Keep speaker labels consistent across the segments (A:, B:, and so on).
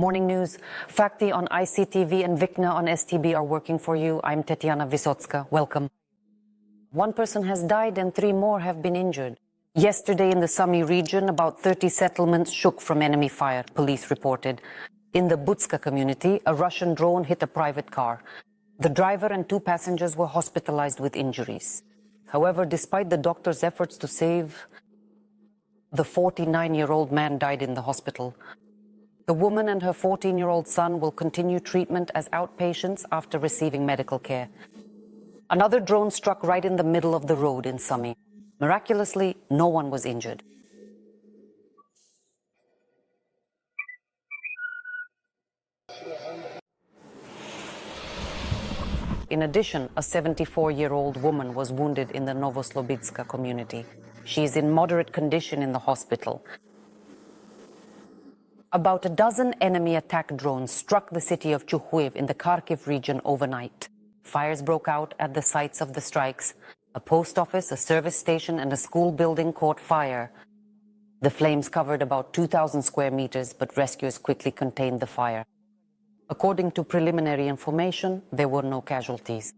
A: Morning news. Fakti on ICTV and Vikna on STB are working for you. I'm Tetiana Vysotska. Welcome. One person has died and 3 more have been injured. Yesterday in the Sumy region, about 30 settlements shook from enemy fire, police reported. In the Butska community, a Russian drone hit a private car. The driver and 2 passengers were hospitalized with injuries. However, despite the doctor's efforts to save, the 49-year-old man died in the hospital. The woman and her 14-year-old son will continue treatment as outpatients after receiving medical care. Another drone struck right in the middle of the road in Sumy. Miraculously, no one was injured. In addition, a 74-year-old woman was wounded in the Novoslobidska community. She is in moderate condition in the hospital. About a dozen enemy attack drones struck the city of Chuhuiv in the Kharkiv region overnight. Fires broke out at the sites of the strikes. A post office, a service station, and a school building caught fire. The flames covered about 2,000 square meters, but rescuers quickly contained the fire. According to preliminary information, there were no casualties.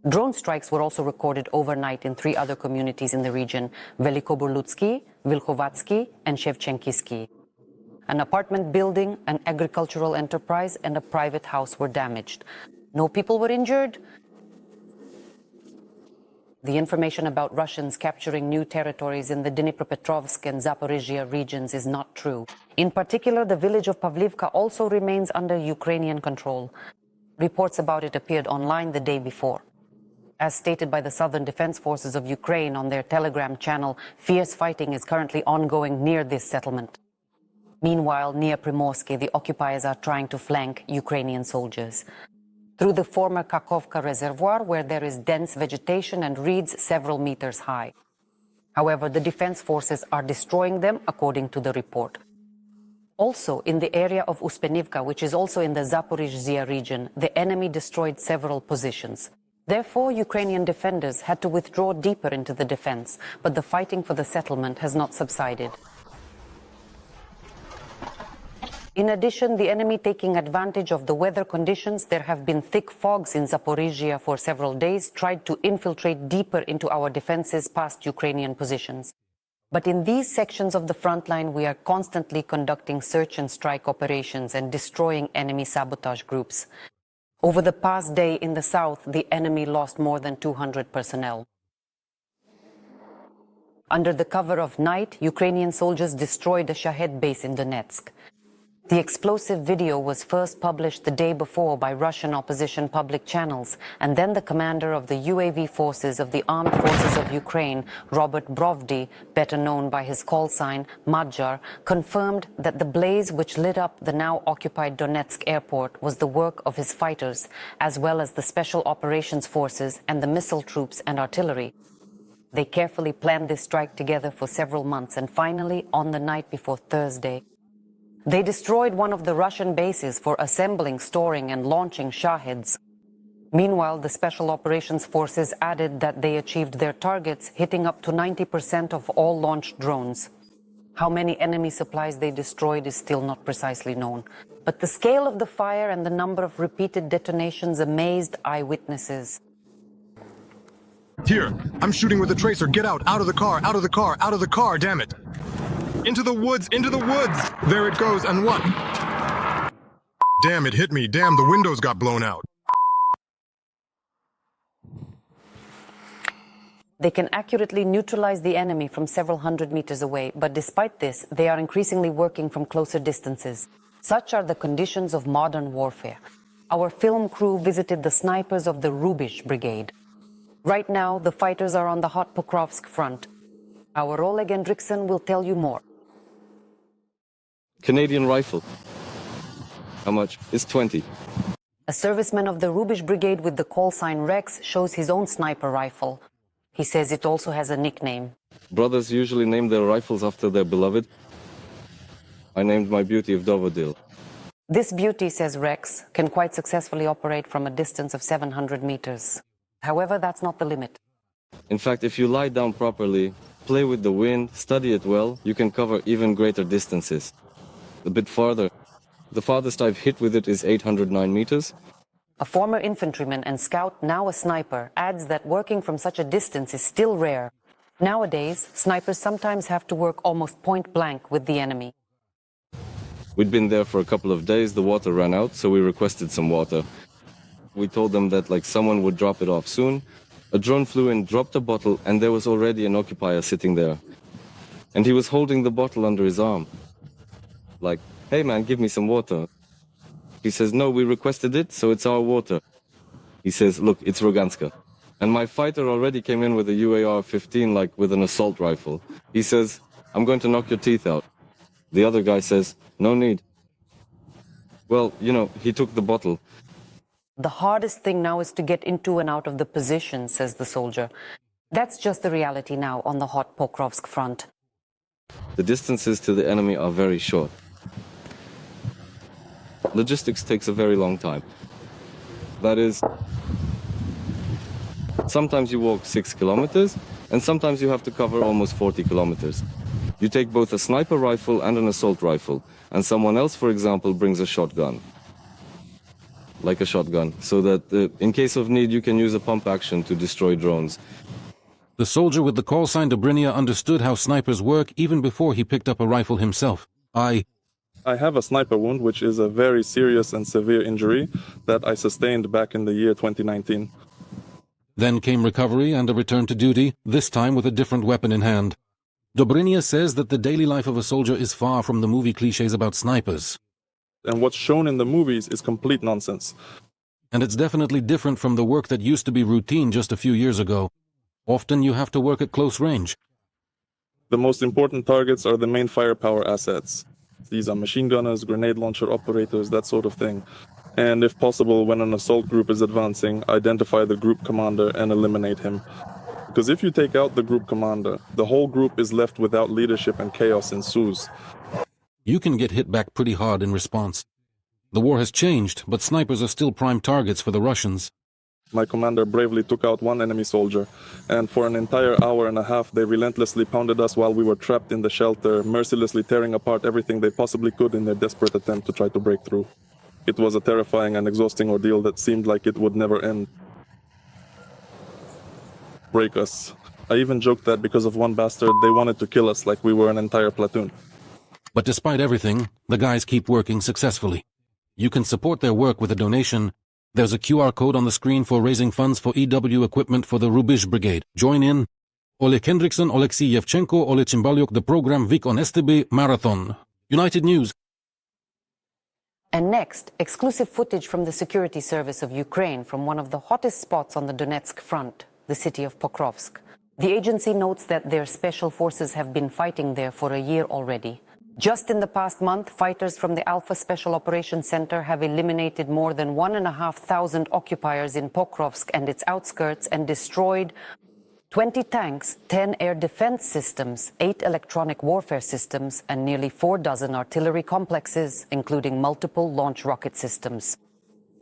A: Drone strikes were also recorded overnight in 3 other communities in the region: Velikoburlutsky, Vilkhovatsky, and Shevchenkivsky. An apartment building, an agricultural enterprise, and a private house were damaged. No people were injured. The information about Russians capturing new territories in the Dnipropetrovsk and Zaporizhia regions is not true. In particular, the village of Pavlivka also remains under Ukrainian control. Reports about it appeared online the day before. As stated by the Southern Defense Forces of Ukraine on their Telegram channel, fierce fighting is currently ongoing near this settlement. Meanwhile, near Primorsky, the occupiers are trying to flank Ukrainian soldiers through the former Kakhovka reservoir, where there is dense vegetation and reeds several meters high. However, the defense forces are destroying them, according to the report. Also, in the area of Uspenivka, which is also in the Zaporizhzhia region, the enemy destroyed several positions. Therefore, Ukrainian defenders had to withdraw deeper into the defense, but the fighting for the settlement has not subsided. In addition, the enemy taking advantage of the weather conditions, there have been thick fogs in Zaporizhzhia for several days, tried to infiltrate deeper into our defenses past Ukrainian positions. But in these sections of the front line, we are constantly conducting search and strike operations and destroying enemy sabotage groups. Over the past day in the south, the enemy lost more than 200 personnel. Under the cover of night, Ukrainian soldiers destroyed a Shahed base in Donetsk. The explosive video was first published the day before by Russian opposition public channels, and then the commander of the UAV forces of the Armed Forces of Ukraine, Robert Brovdy, better known by his call sign Madjar, confirmed that the blaze which lit up the now occupied Donetsk airport was the work of his fighters, as well as the Special Operations Forces and the missile troops and artillery. They carefully planned this strike together for several months, and finally, on the night before Thursday, they destroyed one of the Russian bases for assembling, storing, and launching Shaheds. Meanwhile, the Special Operations Forces added that they achieved their targets, hitting up to 90% of all launched drones. How many enemy supplies they destroyed is still not precisely known. But the scale of the fire and the number of repeated detonations amazed eyewitnesses.
B: Here, I'm shooting with a tracer. Get out of the car, out of the car, out of the car, damn it. Into the woods, into the woods! There it goes, and what? Damn, it hit me. Damn, the windows got blown out.
A: They can accurately neutralize the enemy from several hundred meters away, but despite this, they are increasingly working from closer distances. Such are the conditions of modern warfare. Our film crew visited the snipers of the Rubizh brigade. Right now, the fighters are on the hot Pokrovsk front. Our Oleg Hendrickson will tell you more.
C: Canadian rifle. How much? It's 20.
A: A serviceman of the Rubizh brigade with the call sign Rex shows his own sniper rifle. He says it also has a nickname.
C: Brothers usually name their rifles after their beloved. I named my beauty of Dovodil.
A: This beauty, says Rex, can quite successfully operate from a distance of 700 meters. However, that's not the limit.
C: In fact, if you lie down properly, play with the wind, study it well, you can cover even greater distances. A bit farther, The farthest I've hit with it is 809 meters.
A: A former infantryman and scout, now a sniper, adds that working from such a distance is still rare. Nowadays, snipers sometimes have to work almost point blank with the enemy.
C: We'd been there for a couple of days, the water ran out, so we requested some water. We told them that someone would drop it off soon. A drone flew in, dropped a bottle, and there was already an occupier sitting there. And he was holding the bottle under his arm. Like, hey man, give me some water. He says, no, we requested it, so it's our water. He says, look, it's Roganska. And my fighter already came in with a UAR-15, with an assault rifle. He says, I'm going to knock your teeth out. The other guy says, no need. Well, he took the bottle.
A: The hardest thing now is to get into and out of the position, says the soldier. That's just the reality now on the hot Pokrovsk front.
C: The distances to the enemy are very short. Logistics takes a very long time. That is, sometimes you walk 6 kilometers, and sometimes you have to cover almost 40 kilometers. You take both a sniper rifle and an assault rifle, and someone else, for example, brings a shotgun. Like a shotgun, so that in case of need you can use a pump action to destroy drones.
D: The soldier with the call sign Dobrynya understood how snipers work even before he picked up a rifle himself. I
E: have a sniper wound, which is a very serious and severe injury that I sustained back in the year 2019.
D: Then came recovery and a return to duty, this time with a different weapon in hand. Dobrynya says that the daily life of a soldier is far from the movie cliches about snipers.
E: And what's shown in the movies is complete nonsense.
D: And it's definitely different from the work that used to be routine just a few years ago. Often you have to work at close range.
E: The most important targets are the main firepower assets. These are machine gunners, grenade launcher operators, that sort of thing. And if possible, when an assault group is advancing, identify the group commander and eliminate him. Because if you take out the group commander, the whole group is left without leadership and chaos ensues.
D: You can get hit back pretty hard in response. The war has changed, but snipers are still prime targets for the Russians.
E: My commander bravely took out one enemy soldier, and for an entire hour and a half they relentlessly pounded us while we were trapped in the shelter, mercilessly tearing apart everything they possibly could in their desperate attempt to try to break through. It was a terrifying and exhausting ordeal that seemed like it would never end. Break us. I even joked that because of one bastard, they wanted to kill us like we were an entire platoon.
D: But despite everything, the guys keep working successfully. You can support their work with a donation. There's a QR code on the screen for raising funds for EW equipment for the Rubizh brigade. Join in. Oleg Hendrickson, Alexei Yevchenko, Oleg Chimbalyuk, the program Week on STB Marathon. United News.
A: And next, exclusive footage from the security service of Ukraine from one of the hottest spots on the Donetsk front, the city of Pokrovsk. The agency notes that their special forces have been fighting there for a year already. Just in the past month, fighters from the Alpha Special Operations Center have eliminated more than 1,500 occupiers in Pokrovsk and its outskirts and destroyed 20 tanks, 10 air defense systems, 8 electronic warfare systems, and nearly 4 dozen artillery complexes, including multiple launch rocket systems.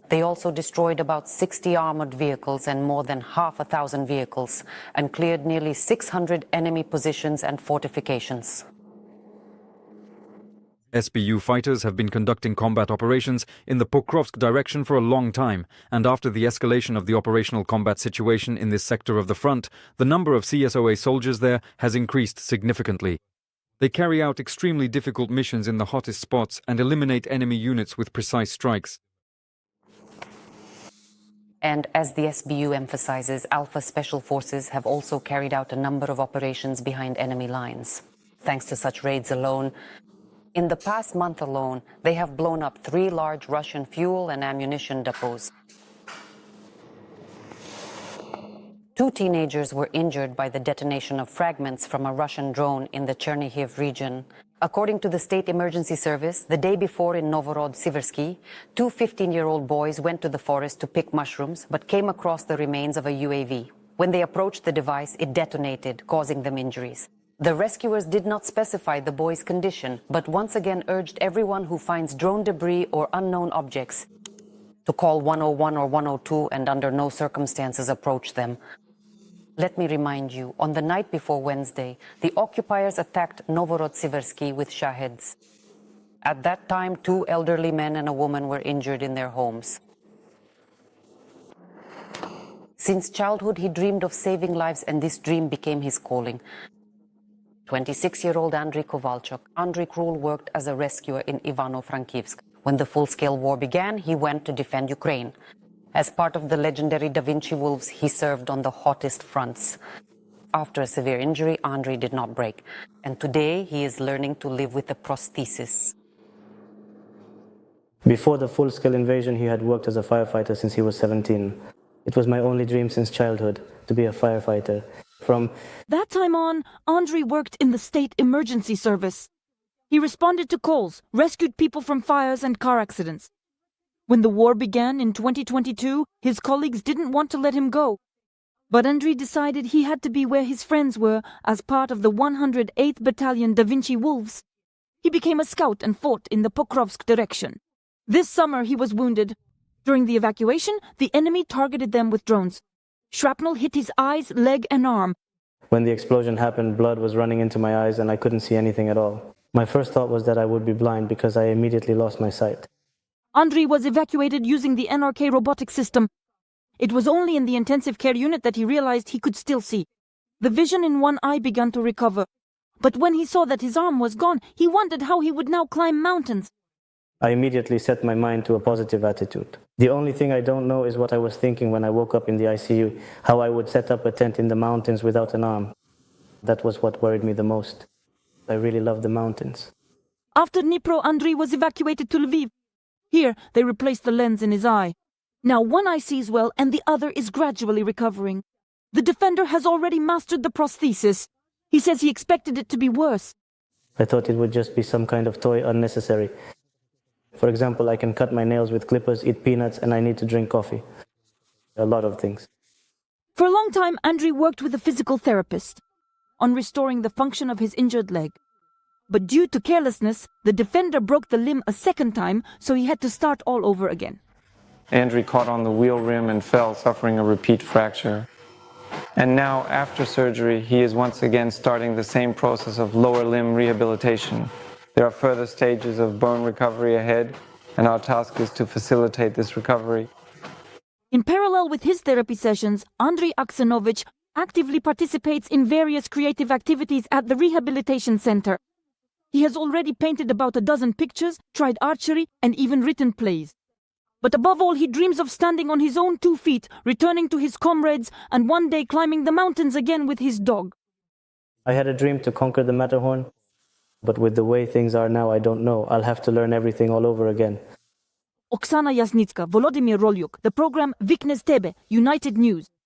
A: They also destroyed about 60 armored vehicles and more than 1,000 vehicles, and cleared nearly 600 enemy positions and fortifications.
F: SBU fighters have been conducting combat operations in the Pokrovsk direction for a long time, and after the escalation of the operational combat situation in this sector of the front, the number of CSOA soldiers there has increased significantly. They carry out extremely difficult missions in the hottest spots and eliminate enemy units with precise strikes.
A: And as the SBU emphasizes, Alpha Special Forces have also carried out a number of operations behind enemy lines. Thanks to such raids alone, in the past month alone, they have blown up 3 large Russian fuel and ammunition depots. 2 teenagers were injured by the detonation of fragments from a Russian drone in the Chuhuiv region. According to the State Emergency Service, the day before in Novgorod-Siversky, 2 15-year-old boys went to the forest to pick mushrooms but came across the remains of a UAV. When they approached the device, it detonated, causing them injuries. The rescuers did not specify the boys' condition, but once again urged everyone who finds drone debris or unknown objects to call 101 or 102 and under no circumstances approach them. Let me remind you, on the night before Wednesday, the occupiers attacked Novgorod-Siversky with Shaheds. At that time, 2 elderly men and a woman were injured in their homes. Since childhood, he dreamed of saving lives, and this dream became his calling. 26-year-old Andriy Kovalchuk. Andriy Krul worked as a rescuer in Ivano-Frankivsk. When the full-scale war began, he went to defend Ukraine. As part of the legendary Da Vinci Wolves, he served on the hottest fronts. After a severe injury, Andriy did not break, and today he is learning to live with a prosthesis.
G: Before the full-scale invasion, he had worked as a firefighter since he was 17. It was my only dream since childhood, to be a firefighter. From
H: that time on, Andriy worked in the state emergency service. He responded to calls, rescued people from fires and car accidents. When the war began in 2022, his colleagues didn't want to let him go. But Andriy decided he had to be where his friends were as part of the 108th Battalion Da Vinci Wolves. He became a scout and fought in the Pokrovsk direction. This summer he was wounded. During the evacuation, the enemy targeted them with drones. Shrapnel hit his eyes, leg and arm.
G: When the explosion happened, blood was running into my eyes and I couldn't see anything at all. My first thought was that I would be blind because I immediately lost my sight.
H: Andriy was evacuated using the NRK robotic system. It was only in the intensive care unit that he realized he could still see. The vision in one eye began to recover. But when he saw that his arm was gone, he wondered how he would now climb mountains.
G: I immediately set my mind to a positive attitude. The only thing I don't know is what I was thinking when I woke up in the ICU, how I would set up a tent in the mountains without an arm. That was what worried me the most. I really love the mountains.
H: After Dnipro, Andriy was evacuated to Lviv. Here, they replaced the lens in his eye. Now one eye sees well and the other is gradually recovering. The defender has already mastered the prosthesis. He says he expected it to be worse.
G: I thought it would just be some kind of toy, unnecessary. For example, I can cut my nails with clippers, eat peanuts, and I need to drink coffee. A lot of things.
H: For a long time, Andriy worked with a physical therapist on restoring the function of his injured leg. But due to carelessness, the defender broke the limb a second time, so he had to start all over again.
I: Andriy caught on the wheel rim and fell, suffering a repeat fracture. And now, after surgery, he is once again starting the same process of lower limb rehabilitation. There are further stages of bone recovery ahead, and our task is to facilitate this recovery.
H: In parallel with his therapy sessions, Andriy Aksenovich actively participates in various creative activities at the rehabilitation center. He has already painted about a dozen pictures, tried archery, and even written plays. But above all, he dreams of standing on his own 2 feet, returning to his comrades, and one day climbing the mountains again with his dog.
G: I had a dream to conquer the Matterhorn, but with the way things are now, I don't know. I'll have to learn everything all over again.
H: Oksana Yasnitska, Volodymyr Rolyuk, the program Vikne z Tebe, United News.